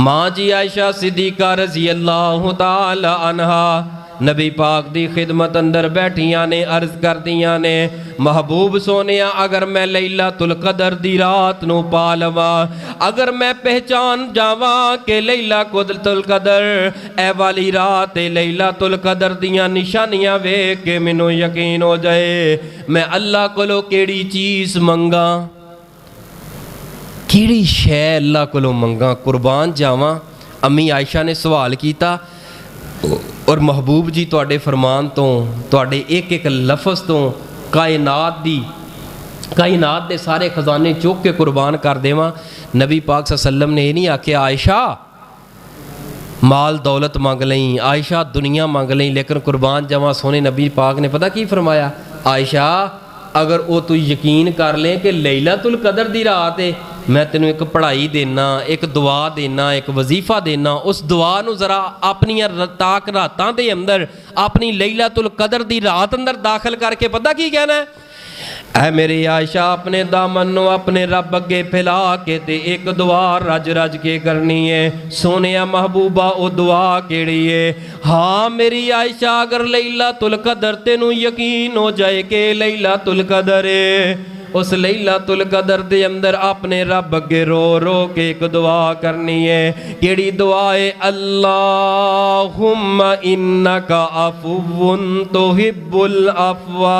माँ जी आयशा सिद्दीक़ा रज़ी अल्लाह तआला अन्हा नबी पाक दी खिदमत अंदर बैठियां ने अर्ज कर दियां ने, महबूब सोनिया अगर मैं लैलतुल कदर दी रात नू पा लवा, अगर मैं पहचान जावा कि लैलतुल कदर ए वाली रात लैलतुल कदर दियां निशानियां वेख के मैनू यकीन हो जाए, मैं अल्लाह कोलों केड़ी चीज़ मंगा, केड़ी शै अल्लाह कोलों मंगा, कुर्बान जावां। अम्मी आयशा ने सवाल किया और महबूब जी तुहाडे फरमान तो तुहाडे एक एक लफज तो कायनात दे सारे खजाने चुक के कुर्बान कर देवां। नबी पाक सल्लम ने यह नहीं आख्या आयशा माल दौलत मंग लई, आयशा दुनिया मंग लई, लेकिन कुर्बान जावां। सोने नबी पाक ने पता की फरमाया, आयशा अगर वो तू यकीन कर ले कि लैलतुल कदर दी रात है, मैं तेनों एक पढ़ाई देना, एक दुआ देना, एक वजीफा देना, उस दुआ नूं जरा अपनी ताक रातां दे अंदर अपनी लैलतुल कदर दी रात अंदर दाखिल करके पता की कहना है, ऐ मेरी आयशा अपने दामन नूं अपने रब अगे फैला के ते एक दुआ रज रज के करनी है। सोने महबूबा वो दुआ केड़ी है? हाँ मेरी आयशा अगर लैलतुल कदर तेनू यकीन हो जाए कि लैलतुल कदर है, उस लैलतुल कदर दे अंदर अपने रब अगे रो रो के एक दुआ करनी है। केड़ी दुआ है? अल्लाहुम्मा इन्नका अफुव्वुन तुहिब्बुल अफ़्वा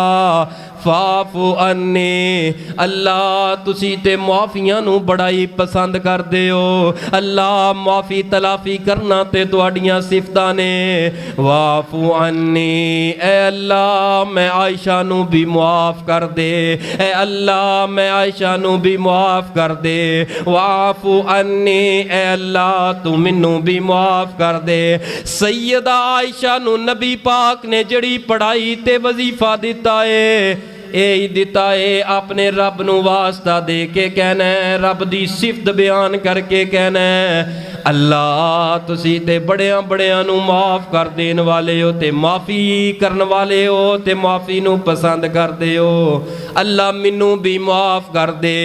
फाफु अन्नी। अल्लाह तुसी ते मुआफियां नू बड़ा ही पसंद करदे हो, अल्लाह मुआफी तलाफी करना ते तुहाडियां सिफतां ने। वाफु अन्नी, ए अल्लाह मैं आयशा नू भी मुआफ कर दे, ए अल्लाह मैं आयशा नू भी मुआफ कर दे। वाफु अन्नी, ए अल्लाह तू मैनू भी मुआफ कर दे। सैयदा आयशा नू नबी पाक ने जड़ी पढ़ाई ते वजीफा दिता है, यही दिता है अपने रब नू वास्ता दे के कहना है, रब दी सिफत बयान करके कहना है, अल्लाह तुसी ते बड़ियां बड़ियां नू माफ़ कर देन वाले हो ते माफ़ी करन वाले हो ते माफ़ी नू पसंद करदे हो, अल्लाह मैनू भी माफ़ कर दे।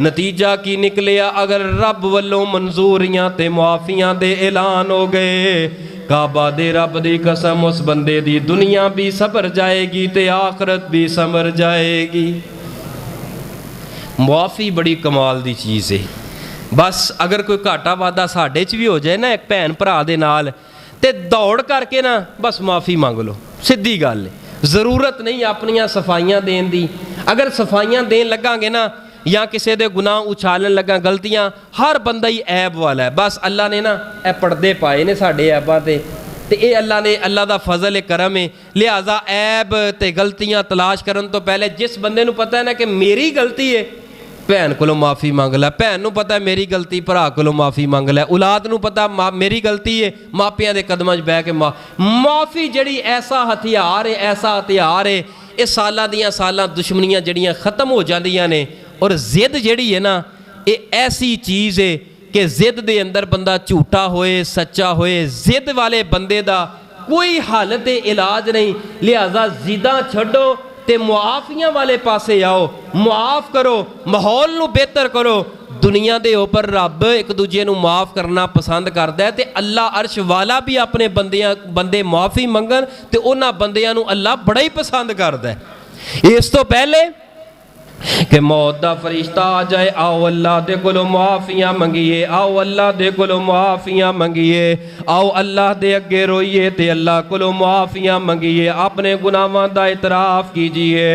नतीजा की निकलिया? अगर रब वल्लों मंजूरियां ते मुआफ़ियां दे ऐलान हो गए, काबा दे रब दी कसम उस बंदे दी दुनिया भी सबर जाएगी ते आखरत भी समर जाएगी। मुआफ़ी बड़ी कमाल दी चीज़ है। बस अगर कोई घाटा वादा साढ़े च भी हो जाए ना एक भैन भरा दे नाल, ते दौड़ करके ना बस माफ़ी मंग लो, सीधी गल है। ज़रूरत नहीं अपनियां सफाइयां देन दी। अगर सफाइयां देन लगांगे ना या किसी दे गुनाह उछालन लगा, गलतियां हर बंदा ही ऐब वाला है। बस अल्लाह ने ना ए पर्दे पाए ने साढ़े ऐबां ते ये अल्लाह ने, अल्लाह दा फजल है करम है, लिहाजा ऐब ते गलतियां तलाश करन तो पहले जिस बंदे नूं पता है ना कि मेरी गलती है, भैन कोलों माफ़ी मंग लै। भैन नूं पता मेरी गलती, भरा कोलों माफ़ी मंग लै। औलाद नूं पता मेरी गलती है, मापियां दे कदमां 'च बह के माफ़ी जड़ी ऐसा हथियार है, ऐसा हथियार है, ये सालां दियां सालां दुश्मनियां जड़ियां ख़त्म हो जांदियां ने। और जिद जड़ी है ना, ये ऐसी चीज़ है कि जिद दे अंदर बंदा झूठा होए सच्चा होए, जिद वाले बंदे दा कोई हल ते इलाज नहीं। लिहाजा जिदा छड्डो ते मुआफियां वाले पासे आओ, मुआफ़ करो, माहौल नू बेहतर करो। दुनिया दे ऊपर रब एक दूजे नू माफ़ करना पसंद करता है, ते अल्लाह अर्श वाला भी अपने बंदे मुआफ़ी मंगन ते उन्हां बंदियां नू अल्लाह बड़ा ही पसंद करता है। इस तो पहले कि मौत दा फरिश्ता आ जाए, आओ अल्लाह दे कोलों मुआफियां मंगिए, आओ अल्लाह दे कोलों मुआफियां मंगिए, आओ अल्लाह दे अगे रोइए ते अल्लाह कोलों मुआफियां मंगिए, अपने गुनाहां दा इतराफ़ कीजिए।